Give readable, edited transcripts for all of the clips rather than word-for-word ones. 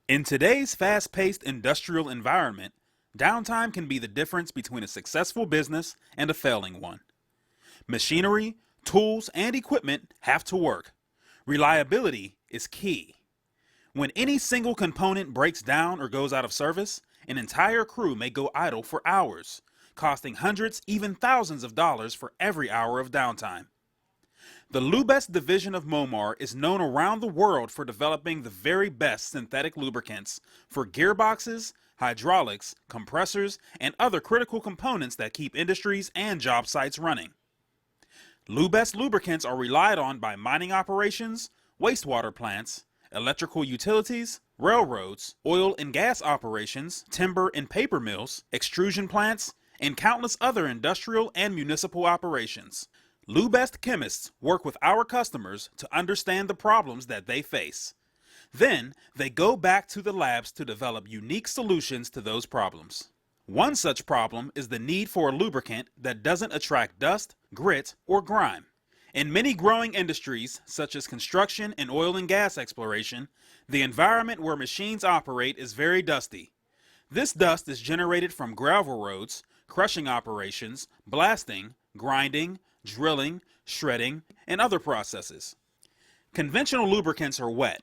In today's fast-paced industrial environment, downtime can be the difference between a successful business and a failing one. Machinery, tools, and equipment have to work. Reliability is key. When any single component breaks down or goes out of service, an entire crew may go idle for hours, costing hundreds, even thousands of dollars for every hour of downtime. The Lubest division of Momar is known around the world for developing the very best synthetic lubricants for gearboxes, hydraulics, compressors, and other critical components that keep industries and job sites running. Lubest lubricants are relied on by mining operations, wastewater plants, electrical utilities, railroads, oil and gas operations, timber and paper mills, extrusion plants, and countless other industrial and municipal operations. Lubest chemists work with our customers to understand the problems that they face. Then, they go back to the labs to develop unique solutions to those problems. One such problem is the need for a lubricant that doesn't attract dust, grit, or grime. In many growing industries, such as construction and oil and gas exploration, the environment where machines operate is very dusty. This dust is generated from gravel roads, crushing operations, blasting, grinding, drilling, shredding, and other processes. Conventional lubricants are wet.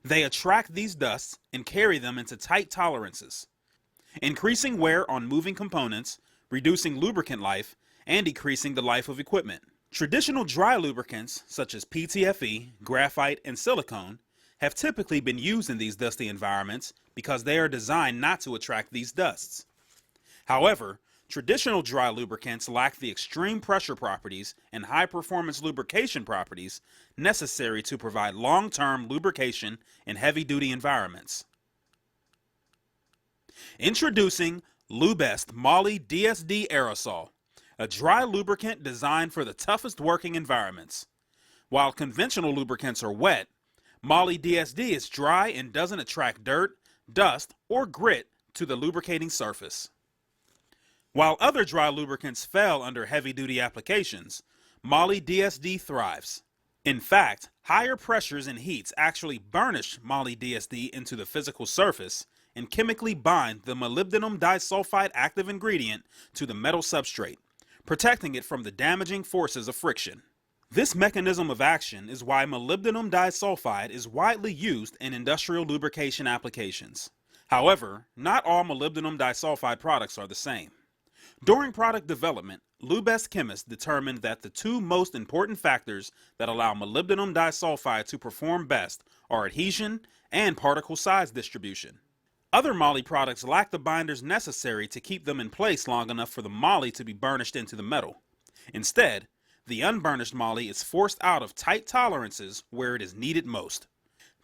They attract these dusts and carry them into tight tolerances, increasing wear on moving components, reducing lubricant life, and decreasing the life of equipment. Traditional dry lubricants, such as PTFE, graphite, and silicone, have typically been used in these dusty environments because they are designed not to attract these dusts. However, traditional dry lubricants lack the extreme pressure properties and high-performance lubrication properties necessary to provide long-term lubrication in heavy-duty environments. Introducing Lubest Moly DSD Aerosol, a dry lubricant designed for the toughest working environments. While conventional lubricants are wet, Moly DSD is dry and doesn't attract dirt, dust, or grit to the lubricating surface. While other dry lubricants fail under heavy-duty applications, Moly DSD thrives. In fact, higher pressures and heats actually burnish Moly DSD into the physical surface and chemically bind the molybdenum disulfide active ingredient to the metal substrate, protecting it from the damaging forces of friction. This mechanism of action is why molybdenum disulfide is widely used in industrial lubrication applications. However, not all molybdenum disulfide products are the same. During product development, Lubest chemists determined that the two most important factors that allow molybdenum disulfide to perform best are adhesion and particle size distribution. Other moly products lack the binders necessary to keep them in place long enough for the moly to be burnished into the metal. Instead, the unburnished moly is forced out of tight tolerances where it is needed most.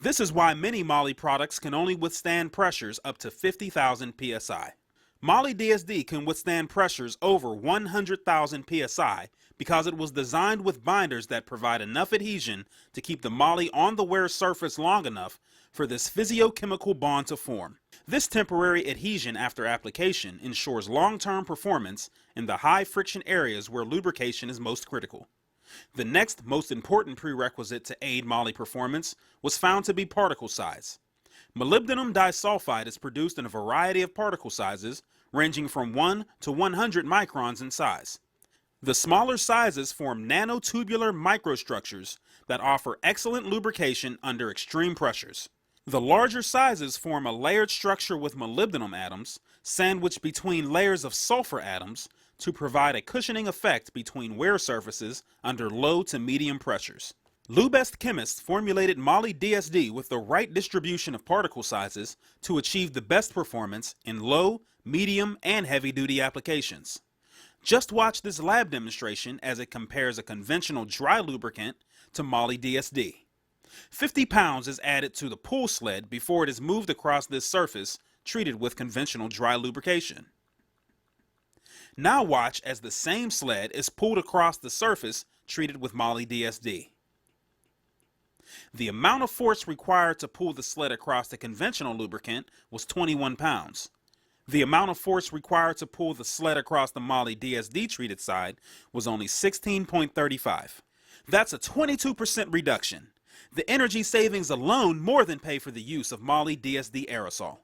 This is why many moly products can only withstand pressures up to 50,000 psi. Moly DSD can withstand pressures over 100,000 psi because it was designed with binders that provide enough adhesion to keep the moly on the wear surface long enough for this physiochemical bond to form. This temporary adhesion after application ensures long-term performance in the high friction areas where lubrication is most critical. The next most important prerequisite to aid moly performance was found to be particle size. Molybdenum disulfide is produced in a variety of particle sizes, ranging from 1 to 100 microns in size. The smaller sizes form nanotubular microstructures that offer excellent lubrication under extreme pressures. The larger sizes form a layered structure with molybdenum atoms, sandwiched between layers of sulfur atoms, to provide a cushioning effect between wear surfaces under low to medium pressures. Lubest chemists formulated Moly DSD with the right distribution of particle sizes to achieve the best performance in low, medium, and heavy-duty applications. Just watch this lab demonstration as it compares a conventional dry lubricant to Moly DSD. 50 pounds is added to the pull sled before it is moved across this surface treated with conventional dry lubrication. Now watch as the same sled is pulled across the surface treated with Moly DSD. The amount of force required to pull the sled across the conventional lubricant was 21 pounds. The amount of force required to pull the sled across the Moly DSD treated side was only 16.35. That's a 22% reduction. The energy savings alone more than pay for the use of Moly DSD aerosol.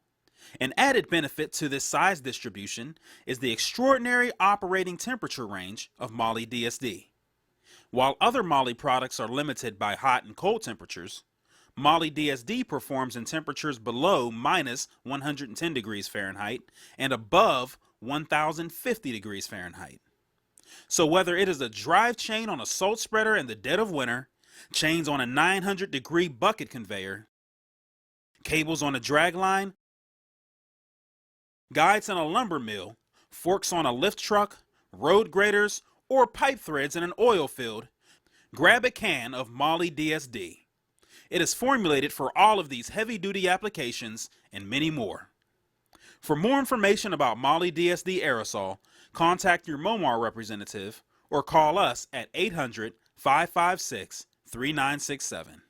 An added benefit to this size distribution is the extraordinary operating temperature range of Moly DSD. While other Moly products are limited by hot and cold temperatures, Moly DSD performs in temperatures below minus 110 degrees Fahrenheit and above 1050 degrees Fahrenheit. So whether it is a drive chain on a salt spreader in the dead of winter, chains on a 900-degree bucket conveyor, cables on a drag line, guides in a lumber mill, forks on a lift truck, road graders, or pipe threads in an oil field, grab a can of Moly DSD. It is formulated for all of these heavy-duty applications and many more. For more information about Moly DSD aerosol, contact your Momar representative or call us at 800-556-3967.